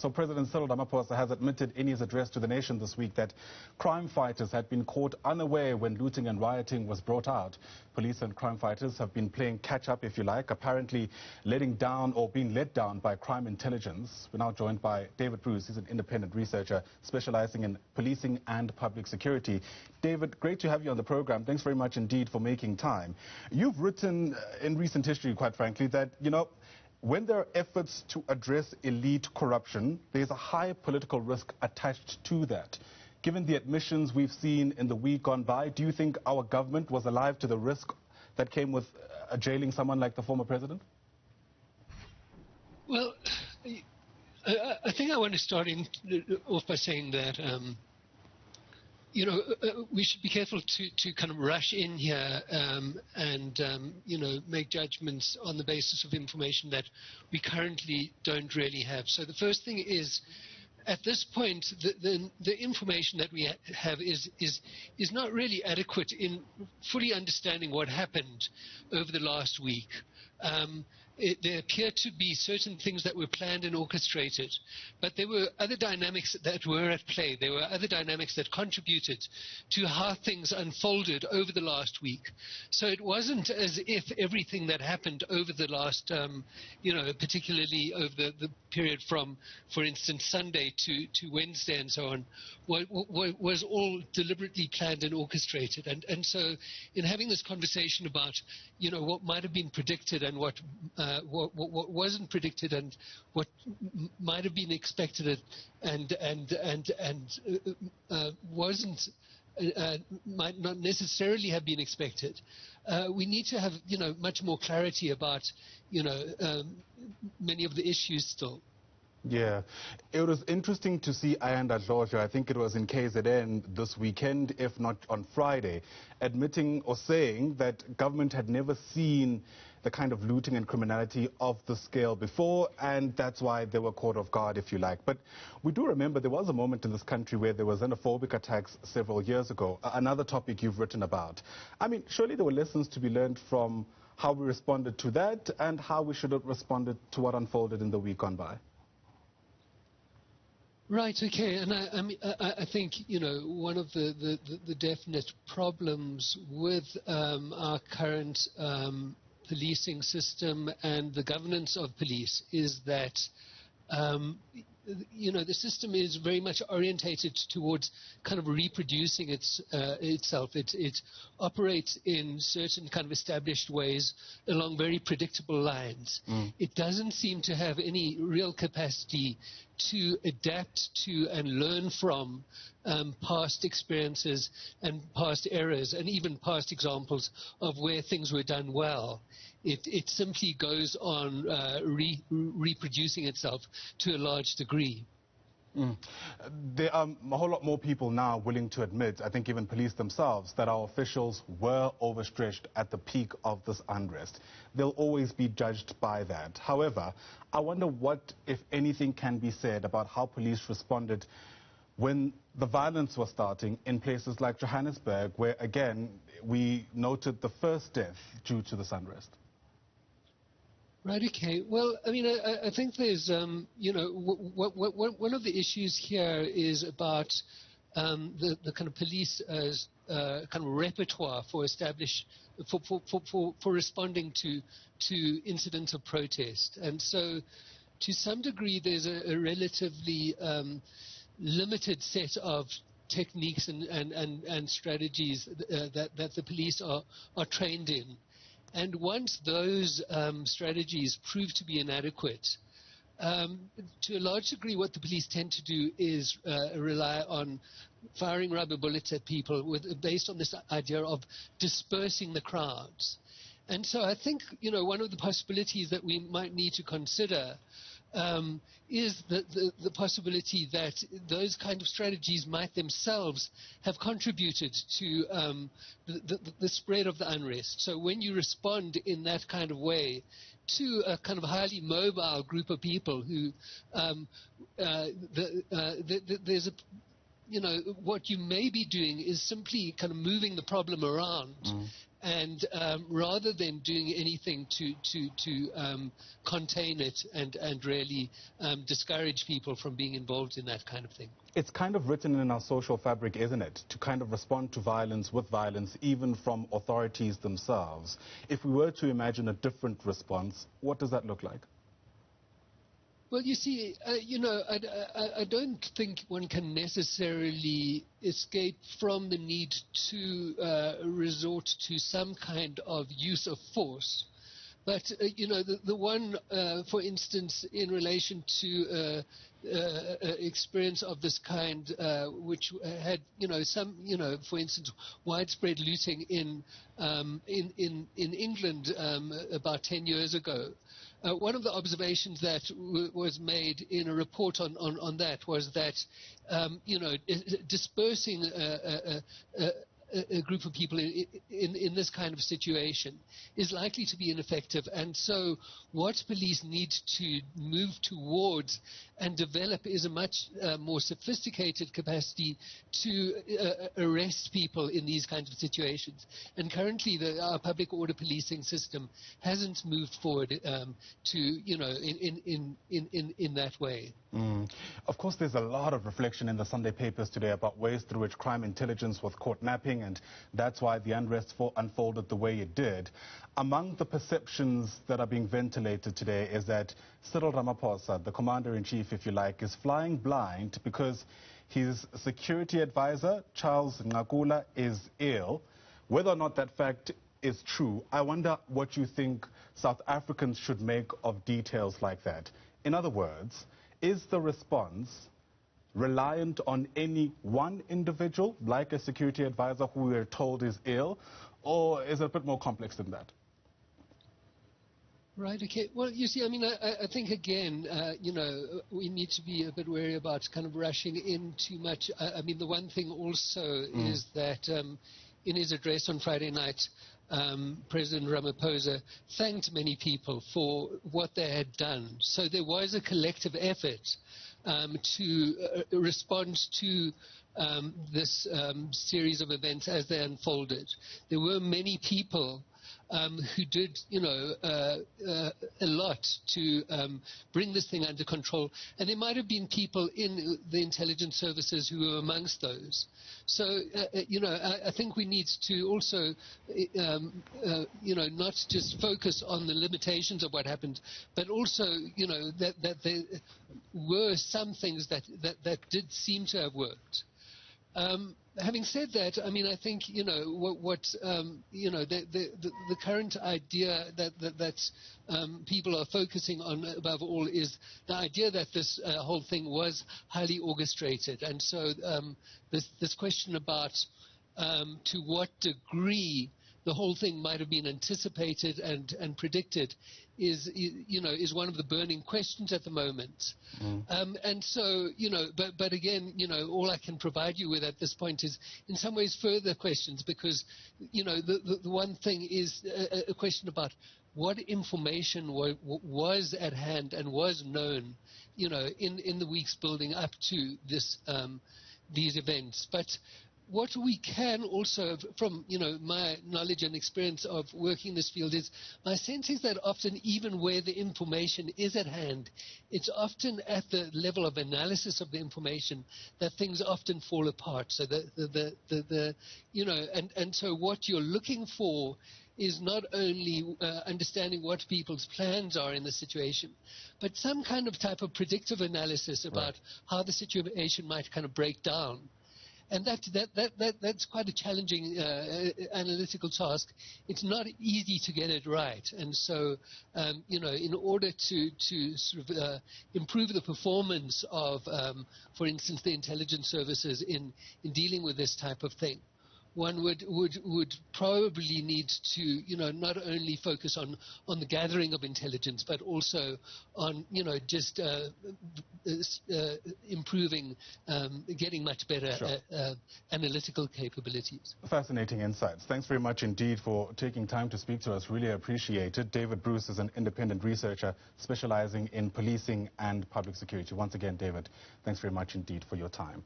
So President Cyril Ramaphosa has admitted in his address to the nation this week that crime fighters had been caught unaware when looting and rioting was brought out. Police and crime fighters have been playing catch-up, if you like, apparently letting down or being let down by crime intelligence. We're now joined by David Bruce. He's an independent researcher specializing in policing and public security. David, great to have you on the program. Thanks very much indeed for making time. You've written in recent history, quite frankly, that, when there are efforts to address elite corruption, there's a high political risk attached to that. Given the admissions we've seen in the week gone by, do you think our government was alive to the risk that came with jailing someone like the former president? Well, I think I want to start off by saying that we should be careful to kind of rush in here and make judgments on the basis of information that we currently don't really have. So the first thing is, at this point, the information that we have is not really adequate in fully understanding what happened over the last week. There appear to be certain things that were planned and orchestrated, but there were other dynamics that were at play. There were other dynamics that contributed to how things unfolded over the last week. So it wasn't as if everything that happened over the last, particularly over the period from, for instance, Sunday to Wednesday and so on, was all deliberately planned and orchestrated. And so in having this conversation about, what might have been predicted and what wasn't predicted and what might have been expected and wasn't might not necessarily have been expected. We need to have much more clarity about many of the issues still. Yeah, it was interesting to see Ayanda Dlodlo, I think it was in KZN this weekend, if not on Friday, admitting or saying that government had never seen the kind of looting and criminality of the scale before, and that's why they were caught off guard, if you like. But we do remember there was a moment in this country where there was xenophobic attacks several years ago, another topic you've written about. I mean, surely there were lessons to be learned from how we responded to that and how we should have responded to what unfolded in the week gone by. Right, okay, and I think, one of the definite problems with our current policing system and the governance of police is that, the system is very much orientated towards kind of reproducing itself. It operates in certain kind of established ways along very predictable lines. It doesn't seem to have any real capacity to adapt to and learn from past experiences and past errors and even past examples of where things were done well. It simply goes on reproducing itself to a large degree. There are a whole lot more people now willing to admit, I think even police themselves, that our officials were overstretched at the peak of this unrest. They'll always be judged by that. However, I wonder what, if anything, can be said about how police responded when the violence was starting in places like Johannesburg, where, again, we noted the first death due to this unrest. Right, okay. Well, I mean, I think there's, one of the issues here is about the kind of police kind of repertoire for responding to incidents of protest. And so, to some degree, there's a relatively limited set of techniques and strategies that the police are trained in. And once those strategies prove to be inadequate, to a large degree what the police tend to do is rely on firing rubber bullets at people based on this idea of dispersing the crowds. And so I think, one of the possibilities that we might need to consider is the possibility that those kind of strategies might themselves have contributed to the spread of the unrest. So when you respond in that kind of way to a kind of highly mobile group of people who there's a what you may be doing is simply kind of moving the problem around And rather than doing anything to contain it and really discourage people from being involved in that kind of thing. It's kind of written in our social fabric, isn't it, to kind of respond to violence with violence, even from authorities themselves. If we were to imagine a different response, what does that look like? Well, you see, I don't think one can necessarily escape from the need to resort to some kind of use of force. But, the one, for instance, in relation to experience of this kind, which had, some, for instance, widespread looting in England about 10 years ago. One of the observations that was made in a report on that was that, dispersing a group of people in this kind of situation is likely to be ineffective. And so what police need to move towards and develop is a much more sophisticated capacity to arrest people in these kinds of situations. And currently our public order policing system hasn't moved forward to, in that way. Of course, there's a lot of reflection in the Sunday papers today about ways through which crime intelligence was caught napping, and that's why the unrest unfolded the way it did. Among the perceptions that are being ventilated today is that Cyril Ramaphosa, the commander-in-chief, if you like, is flying blind because his security advisor, Charles Ngakula, is ill. Whether or not that fact is true, I wonder what you think South Africans should make of details like that. In other words, is the response reliant on any one individual, like a security advisor who we're told is ill, or is it a bit more complex than that? Right, okay. Well, you see, I mean, I think, again, we need to be a bit wary about kind of rushing in too much. I mean, the one thing also is that in his address on Friday night, President Ramaphosa thanked many people for what they had done. So there was a collective effort to respond to this series of events as they unfolded. There were many people who did, a lot to bring this thing under control. And there might have been people in the intelligence services who were amongst those. So, I think we need to also, not just focus on the limitations of what happened, but also, that there were some things that did seem to have worked. Having said that, I mean, I think, the current idea that people are focusing on above all is the idea that this whole thing was highly orchestrated. And so this question about to what degree the whole thing might have been anticipated and predicted is one of the burning questions at the moment. And so, but again, all I can provide you with at this point is in some ways further questions, because, the one thing is a question about what information was at hand and was known, in the weeks building up to this, these events. But what we can also, from my knowledge and experience of working in this field, is my sense is that often, even where the information is at hand, it's often at the level of analysis of the information that things often fall apart. So and so what you're looking for is not only understanding what people's plans are in the situation, but some kind of type of predictive analysis about how the situation might kind of break down. And that's quite a challenging analytical task. It's not easy to get it right. And so, in order to sort of improve the performance of, for instance, the intelligence services in dealing with this type of thing, one would probably need to, not only focus on the gathering of intelligence, but also on, just improving, getting much better analytical capabilities. Fascinating insights. Thanks very much indeed for taking time to speak to us. Really appreciate it. David Bruce is an independent researcher specializing in policing and public security. Once again, David, thanks very much indeed for your time.